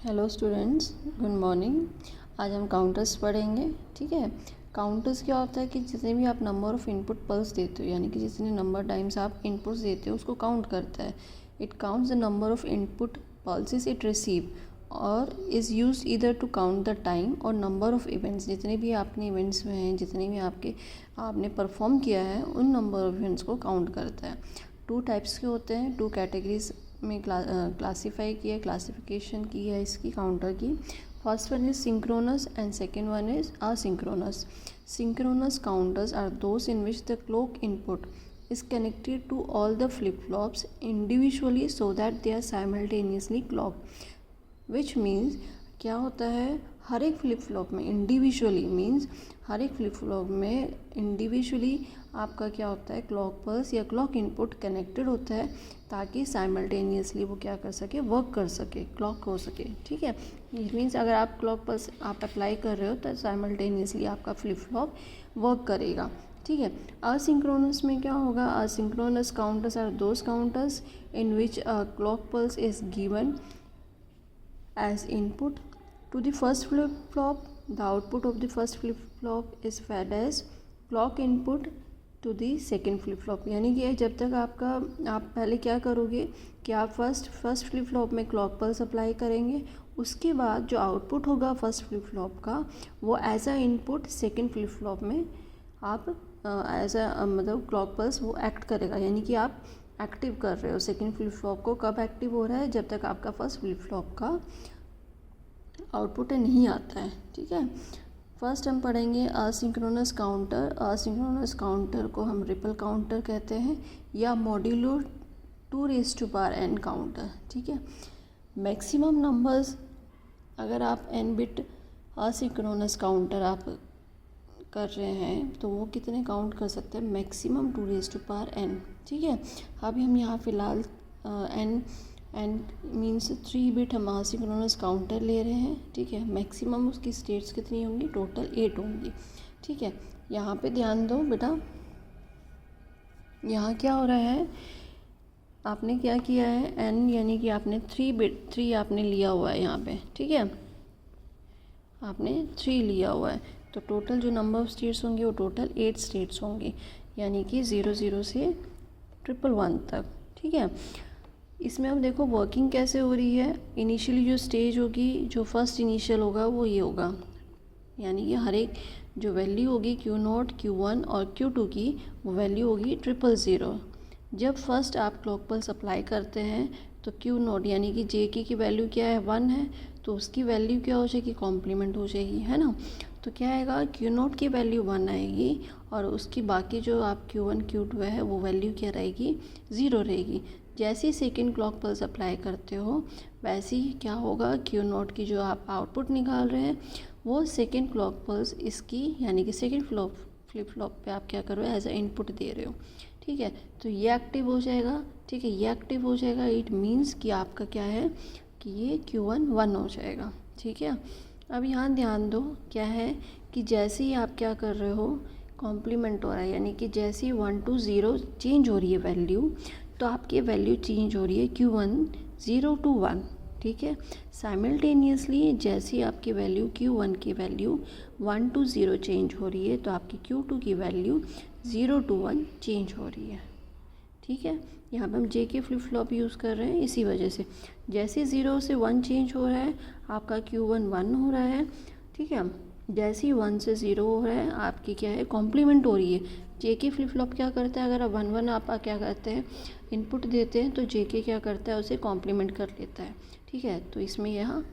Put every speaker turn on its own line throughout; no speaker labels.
Hello students, good morning. आज हम counters पढ़ेंगे। ठीक है, काउंटर्स क्या होता है कि जितने भी आप नंबर ऑफ़ इनपुट पल्स देते हो, यानी कि जितने नंबर टाइम्स आप इनपुट्स देते हो उसको काउंट करता है। It counts the number of input pulses it receive और is use either to count the time और नंबर ऑफ़ इवेंट्स। जितने भी आपने इवेंट्स में हैं, जितने भी आपने परफॉर्म किया है, उन नंबर ऑफ़ इवेंट्स को काउंट करता है। टू टाइप्स के होते हैं, टू कैटेगरीज में क्लासीफाई किया, क्लासिफिकेशन की है इसकी काउंटर की। First one is synchronous and second one is asynchronous. Synchronous counters are those in which the clock input is connected to all the flip-flops individually so that they are simultaneously clocked, which means क्या होता है, हर एक flip flop में individually means हर एक flip flop में individually आपका क्या होता है, क्लॉक पल्स या क्लॉक इनपुट कनेक्टेड होता है ताकि साइमल्टेनियसली वो क्या कर सके, वर्क कर सके, क्लॉक हो सके। ठीक है, इट मीन्स अगर आप क्लॉक पल्स आप अप्लाई कर रहे हो तो साइमल्टेनियसली आपका फ्लिप फ्लॉप वर्क करेगा। ठीक है, असिंक्रोनस में क्या होगा, asynchronous counters are those counters in which clock pulse is given as input to the first flip flop. The output of the first flip flop is fed as clock input to the second flip flop। यानी कि जब तक आप पहले क्या करोगे कि आप फर्स्ट फ्लिप फ्लॉप में क्लॉक पल्स अप्लाई करेंगे, उसके बाद जो आउटपुट होगा फर्स्ट फ्लिप फ्लॉप का वो as a input second flip flop में आप एज अ मतलब क्लॉक पल्स वो एक्ट करेगा। यानी कि आप एक्टिव कर रहे हो सेकेंड फ्लिप फ्लॉप को। कब एक्टिव हो रहा है, जब तक आपका फर्स्ट फ्लिप फ्लॉप का आउटपुट नहीं आता है। ठीक है, फर्स्ट हम पढ़ेंगे असिंक्रोनस काउंटर। असिंक्रोनस काउंटर को हम रिपल काउंटर कहते हैं या मॉड्यूलो 2n काउंटर। ठीक है, मैक्सिमम नंबर्स अगर आप n बिट असिंक्रोनस काउंटर आप कर रहे हैं तो वो कितने काउंट कर सकते हैं, मैक्सिमम 2n। ठीक है, अभी हम यहाँ फ़िलहाल n मीन्स 3 बिट हम असिंक्रोनस काउंटर ले रहे हैं। ठीक है, मैक्सिमम उसकी स्टेट्स कितनी होंगी, टोटल 8 होंगी। ठीक है, यहाँ पे ध्यान दो बेटा, यहाँ क्या हो रहा है, आपने क्या किया है, n यानी कि आपने 3 आपने लिया हुआ है यहाँ पे। ठीक है, आपने 3 लिया हुआ है तो टोटल जो नंबर ऑफ स्टेट्स होंगे वो टोटल 8 स्टेट्स होंगी, यानी कि 00 से 111 तक। ठीक है, इसमें अब देखो वर्किंग कैसे हो रही है। इनिशियली जो स्टेज होगी, जो फर्स्ट इनिशियल होगा वो ये होगा, यानी कि हर एक जो वैल्यू होगी Q0, Q1 और Q2 की वो वैल्यू होगी 000। जब फर्स्ट आप क्लॉक पल्स अप्लाई करते हैं तो Q0 यानी कि JK की वैल्यू क्या है, 1 है, तो उसकी वैल्यू क्या हो जाएगी, कॉम्प्लीमेंट हो जाएगी, है ना। तो क्या आएगा, Q0 की वैल्यू 1 आएगी और उसकी बाकी जो आप Q1 Q2 है वो वैल्यू क्या रहेगी, 0 रहेगी। जैसे ही सेकेंड क्लॉक पल्स अप्लाई करते हो वैसे ही क्या होगा, Q0 की जो आप आउटपुट निकाल रहे हैं वो सेकेंड क्लॉक पल्स इसकी यानी कि सेकेंड फ्लिप फ्लॉप पे आप क्या कर रहे हो, एज अ इनपुट दे रहे हो। ठीक है, तो ये एक्टिव हो जाएगा। ठीक है, ये एक्टिव हो जाएगा, इट मीन्स कि आपका क्या है कि ये Q1 1 हो जाएगा। ठीक है, अब यहाँ ध्यान दो, क्या है कि जैसे ही आप क्या कर रहे हो, कॉम्प्लीमेंट हो रहा है, यानी कि जैसे ही 1 to 0 चेंज हो रही है वैल्यू, तो आपकी वैल्यू चेंज हो रही है Q1 0 to 1। ठीक है, साइमल्टेनियसली जैसे ही आपकी वैल्यू Q1 की वैल्यू 1 to 0 चेंज हो रही है तो आपकी Q2 की वैल्यू 0 to 1 चेंज हो रही है। ठीक है, यहाँ पे हम JK फ्लिप फ्लॉप यूज़ कर रहे हैं, इसी वजह से जैसे 0 से 1 चेंज हो रहा है आपका Q1 1 हो रहा है। ठीक है, जैसे ही 1 से 0 हो रहा है आपकी क्या है, कॉम्प्लीमेंट हो रही है। JK फ्लिप फ्लॉप क्या करता है, अगर आप 1 1 आप क्या करते हैं, इनपुट देते हैं तो JK क्या करता है, उसे कॉम्प्लीमेंट कर लेता है। ठीक है, तो इसमें यहाँ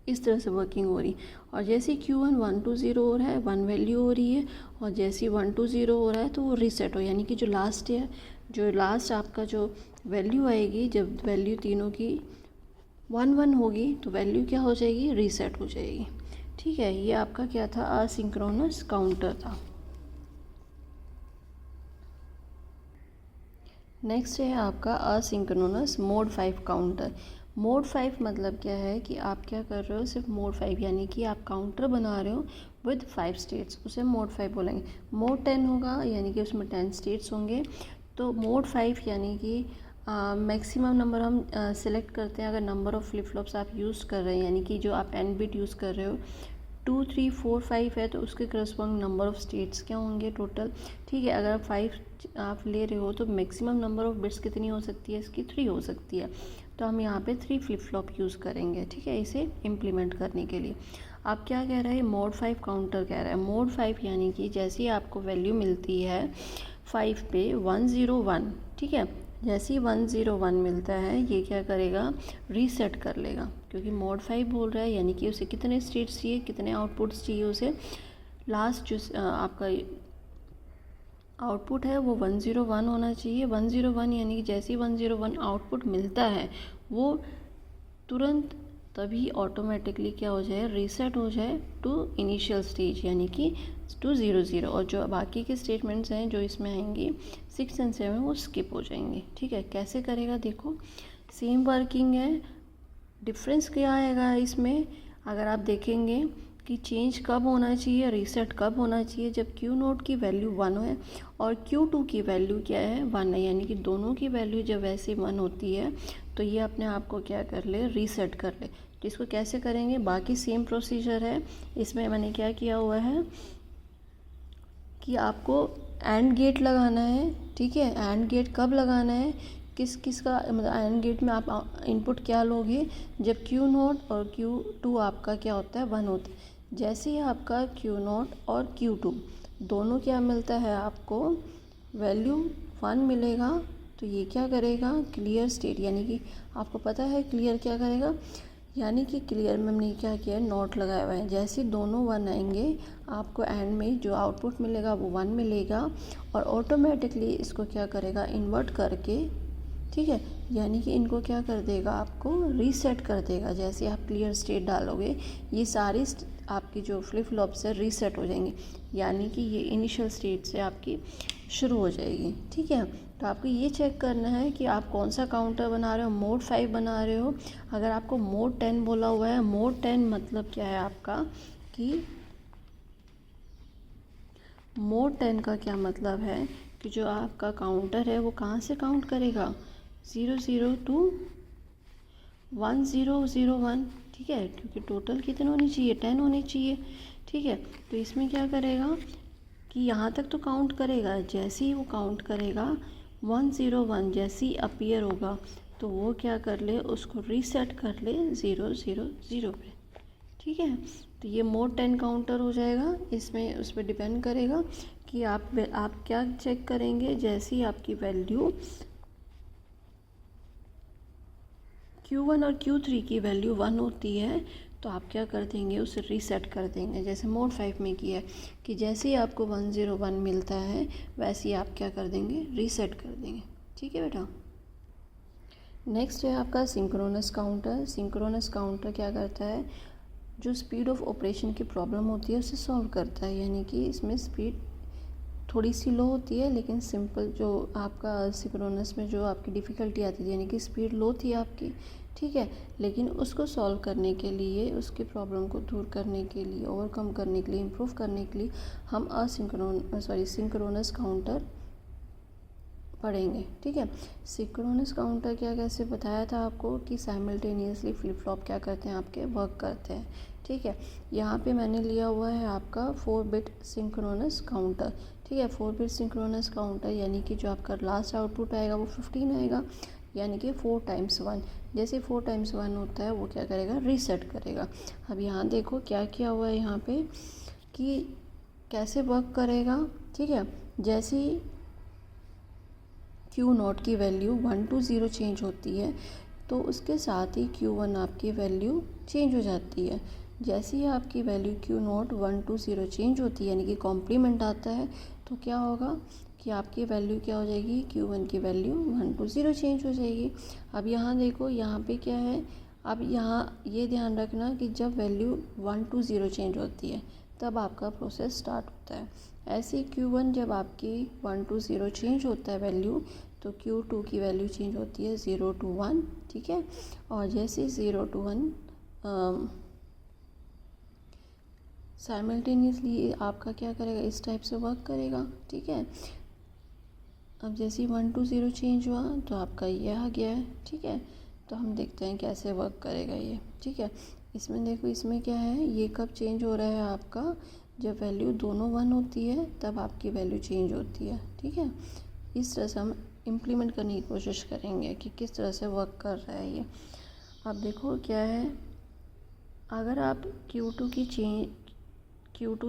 इस तरह से वर्किंग हो रही। और जैसे Q1 1 to 0 हो रहा है, 1 वैल्यू हो रही है, और जैसे 1 to 0 हो रहा है तो वो रीसेट हो, यानी कि जो लास्ट आपका जो वैल्यू आएगी, जब वैल्यू तीनों की 1 1 होगी तो वैल्यू क्या हो जाएगी, रीसेट हो जाएगी। ठीक है, ये आपका क्या था, असिंक्रोनस काउंटर था। नेक्स्ट है आपका असिंक्रोनस मोड 5 काउंटर। मोड 5 मतलब क्या है कि आप क्या कर रहे हो, सिर्फ मोड 5 यानी कि आप काउंटर बना रहे हो विद 5 स्टेट्स, उसे मोड 5 बोलेंगे। मोड 10 होगा यानी कि उसमें 10 स्टेट्स होंगे। तो मोड 5 यानी कि मैक्सिमम नंबर हम सिलेक्ट करते हैं अगर नंबर ऑफ़ फ्लिप फ्लॉप्स आप यूज़ कर रहे हैं, यानी कि जो आप n बिट यूज़ कर रहे हो 2, 3, 4, 5 है तो उसके करस्पॉन्डिंग नंबर ऑफ़ स्टेट्स क्या होंगे टोटल। ठीक है, अगर आप 5 आप ले रहे हो तो मैक्सिमम नंबर ऑफ़ बिट्स कितनी हो सकती है, इसकी 3 हो सकती है। तो हम यहाँ पे 3 फ्लिप फ्लॉप यूज़ करेंगे। ठीक है, इसे इम्प्लीमेंट करने के लिए। आप क्या कह रहा है, मोड 5 काउंटर कह रहा है। मोड 5 यानी कि जैसे ही आपको वैल्यू मिलती है 5 पे 101, ठीक है, जैसे ही 101 मिलता है ये क्या करेगा, रीसेट कर लेगा, क्योंकि मोड 5 बोल रहा है, यानी कि उसे कितने स्टेट्स चाहिए, कितने आउटपुट्स चाहिए उसे। लास्ट जो आपका आउटपुट है वो 101 होना चाहिए। 101 यानी कि जैसे ही 101 आउटपुट मिलता है वो तुरंत तभी ऑटोमेटिकली क्या हो जाए, रीसेट हो जाए टू इनिशियल स्टेज, यानी कि टू 00। और जो बाकी के स्टेटमेंट्स हैं जो इसमें आएंगी 6 और 7 वो स्किप हो जाएंगे। ठीक है, कैसे करेगा देखो, सेम वर्किंग है। डिफरेंस क्या आएगा इसमें, अगर आप देखेंगे कि चेंज कब होना चाहिए, रीसेट कब होना चाहिए, जब क्यू नोट की वैल्यू 1 है और Q2 की वैल्यू क्या है, 1 है, यानी कि दोनों की वैल्यू जब वैसे 1 होती है तो ये अपने आप को क्या कर ले, रीसेट कर ले। तो इसको कैसे करेंगे, बाकी सेम प्रोसीजर है। इसमें मैंने क्या किया हुआ है कि आपको एंड गेट लगाना है। ठीक है, एंड गेट कब लगाना है, किस किस का मतलब एंड गेट में आप इनपुट क्या लोगे, जब Q नोट और Q2 आपका क्या होता है, 1 होता है। जैसे ही आपका Q नोट और Q2 दोनों क्या मिलता है, आपको वैल्यू 1 मिलेगा, तो ये क्या करेगा, क्लियर स्टेट, यानी कि आपको पता है क्लियर क्या करेगा, यानी कि क्लियर में हमने क्या किया, नोट लगाया हुआ है। जैसे दोनों 1 आएंगे आपको एंड में जो आउटपुट मिलेगा वो 1 मिलेगा, और ऑटोमेटिकली इसको क्या करेगा, इन्वर्ट करके, ठीक है, यानी कि इनको क्या कर देगा, आपको रीसेट कर देगा। जैसे आप क्लियर स्टेट डालोगे ये सारी आपकी जो फ्लिप फ्लॉप्स है रीसेट हो जाएंगी, यानी कि ये इनिशियल स्टेट से आपकी शुरू हो जाएगी। ठीक है, तो आपको ये चेक करना है कि आप कौन सा काउंटर बना रहे हो, मोड 5 बना रहे हो। अगर आपको मोड 10 बोला हुआ है, मोड 10 मतलब क्या है आपका, कि मोड 10 का क्या मतलब है कि जो आपका काउंटर है वो कहाँ से काउंट करेगा, 00 to 1001। ठीक है, क्योंकि टोटल कितने होनी चाहिए, 10 होनी चाहिए। ठीक है, तो इसमें क्या करेगा कि यहाँ तक तो काउंट करेगा, जैसे ही वो काउंट करेगा 101 जैसे ही अपीयर होगा तो वो क्या कर ले, उसको रीसेट कर ले 000 पे। ठीक है, तो ये मोड 10 काउंटर हो जाएगा। इसमें उस पर डिपेंड करेगा कि आप क्या चेक करेंगे, जैसे ही आपकी वैल्यू Q1 और Q3 की वैल्यू 1 होती है तो आप क्या कर देंगे, उसे रीसेट कर देंगे, जैसे मोड 5 में किया है कि जैसे ही आपको 101 मिलता है वैसे ही आप क्या कर देंगे, रीसेट कर देंगे। ठीक है बेटा। नेक्स्ट है आपका सिंक्रोनस काउंटर। सिंक्रोनस काउंटर क्या करता है, जो स्पीड ऑफ ऑपरेशन की प्रॉब्लम होती है उसे सॉल्व करता है, यानी कि इसमें स्पीड थोड़ी सी लो होती है, लेकिन सिंपल जो आपका सिंक्रोनस में जो आपकी डिफ़िकल्टी आती थी, यानी कि स्पीड लो थी आपकी, ठीक है, लेकिन उसको सॉल्व करने के लिए, उसकी प्रॉब्लम को दूर करने के लिए, ओवरकम करने के लिए, इम्प्रूव करने के लिए हम सिंक्रोनस काउंटर पढ़ेंगे। ठीक है, सिंक्रोनस काउंटर क्या कैसे बताया था आपको कि साइमल्टेनियसली फ्लिप फ्लॉप क्या करते हैं, आपके वर्क करते हैं। ठीक है, यहाँ पे मैंने लिया हुआ है आपका 4 बिट सिंक्रोनस काउंटर। ठीक है, 4 बिट सिंक्रोनस काउंटर यानी कि जो आपका लास्ट आउटपुट आएगा वो 15 आएगा, यानी कि 4 टाइम्स 1। जैसे 4 टाइम्स 1 होता है वो क्या करेगा, रीसेट करेगा। अब यहाँ देखो क्या किया हुआ है यहाँ पे कि कैसे वर्क करेगा। ठीक है, जैसे ही Q नॉट की वैल्यू 1 to 0 चेंज होती है तो उसके साथ ही Q1 आपकी वैल्यू चेंज हो जाती है। जैसे ही आपकी value Q not 1 to 0 change होती है, यानी कि कॉम्प्लीमेंट आता है, तो क्या होगा कि आपकी वैल्यू क्या हो जाएगी, Q1 की वैल्यू 1 to 0 चेंज हो जाएगी। अब यहाँ देखो यहाँ पे क्या है, अब यहाँ ये ध्यान रखना कि जब वैल्यू 1 to 0 चेंज होती है तब आपका प्रोसेस स्टार्ट होता है। ऐसे Q1 जब आपकी 1 to 0 चेंज होता है वैल्यू, तो Q2 की वैल्यू चेंज होती है 0 to 1। ठीक है, और जैसे 0 to 1 साइमल्टेनियसली आपका क्या करेगा, इस टाइप से वर्क करेगा। ठीक है, अब जैसे ही 1 to 0 चेंज हुआ तो आपका ये आ गया है, ठीक है। तो हम देखते हैं कैसे वर्क करेगा ये, ठीक है। इसमें देखो, इसमें क्या है, ये कब चेंज हो रहा है आपका, जब वैल्यू दोनों 1 होती है तब आपकी वैल्यू चेंज होती है, ठीक है। इस तरह से हम इम्प्लीमेंट करने की कोशिश करेंगे कि किस तरह से वर्क कर रहा है ये। अब देखो क्या है, अगर आप Q2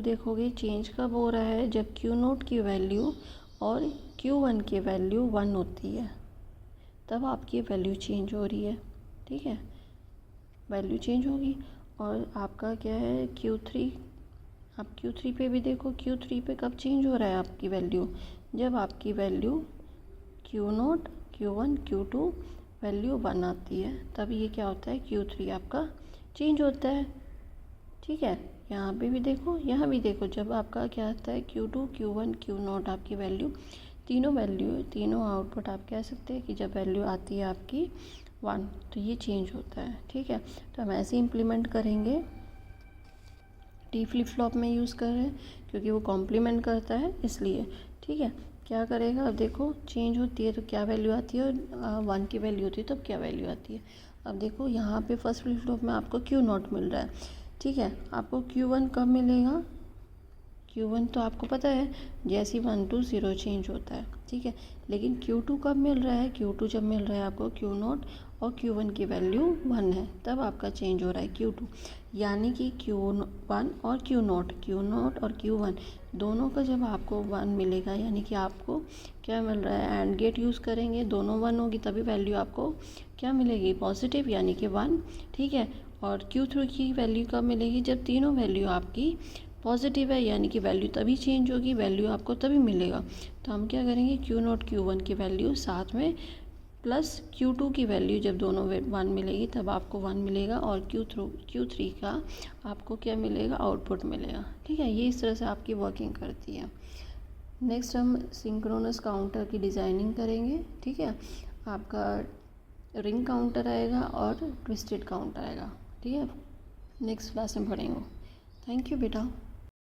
देखोगे, चेंज कब हो रहा है, जब Q0 की वैल्यू और Q1 की वैल्यू 1 होती है, तब आपकी वैल्यू चेंज हो रही है, ठीक है। वैल्यू चेंज होगी। और आपका क्या है Q3, आप Q3 पे भी देखो, Q3 पे कब चेंज हो रहा है आपकी वैल्यू, जब आपकी value Q0, Q1, Q2 value 1 आती है, तब ये क्या होता है, Q3 आपका चेंज होता है, ठीक है। यहाँ पे भी देखो, यहाँ भी देखो, जब आपका क्या आता है Q2, Q1, Q0 आपकी वैल्यू, तीनों आउटपुट आप कह सकते हैं कि जब वैल्यू आती है आपकी 1 तो ये चेंज होता है, ठीक है। तो हम ऐसे इम्प्लीमेंट करेंगे, टी फ्लिप फ्लॉप में यूज़ कर रहे हैं क्योंकि वो कॉम्प्लीमेंट करता है इसलिए, ठीक है। क्या करेगा, अब देखो चेंज होती है तो क्या वैल्यू आती है, और 1 की वैल्यू होती है तब क्या वैल्यू आती है। अब देखो यहाँ पे फर्स्ट फ्लिप फ्लॉप में आपको Q0 मिल रहा है, ठीक है। आपको Q1 कब मिलेगा, Q1 तो आपको पता है जैसे 1 to 0 चेंज होता है, ठीक है। लेकिन Q2 कब मिल रहा है, Q2 जब मिल रहा है आपको Q0 और Q1 की वैल्यू 1 है, तब आपका चेंज हो रहा है Q2। यानी कि Q1 और Q0 और Q1 दोनों का जब आपको 1 मिलेगा, यानी कि आपको क्या मिल रहा है, एंड गेट यूज़ करेंगे, दोनों 1 होगी तभी वैल्यू आपको क्या मिलेगी, पॉजिटिव, यानी कि 1, ठीक है। और Q3 की वैल्यू कब मिलेगी, जब तीनों वैल्यू आपकी पॉजिटिव है, यानी कि वैल्यू तभी चेंज होगी, वैल्यू आपको तभी मिलेगा। तो हम क्या करेंगे, Q0 Q1 की वैल्यू साथ में प्लस Q2 की वैल्यू, जब दोनों 1 मिलेगी तब आपको 1 मिलेगा, और Q3 का आपको क्या मिलेगा, आउटपुट मिलेगा, ठीक है। ये इस तरह से आपकी वर्किंग करती है। नेक्स्ट हम सिंक्रोनस काउंटर की डिज़ाइनिंग करेंगे, ठीक है। आपका रिंग काउंटर आएगा और ट्विस्टेड काउंटर आएगा, ठीक है। नेक्स्ट क्लास में पढ़ेंगे। थैंक यू बेटा।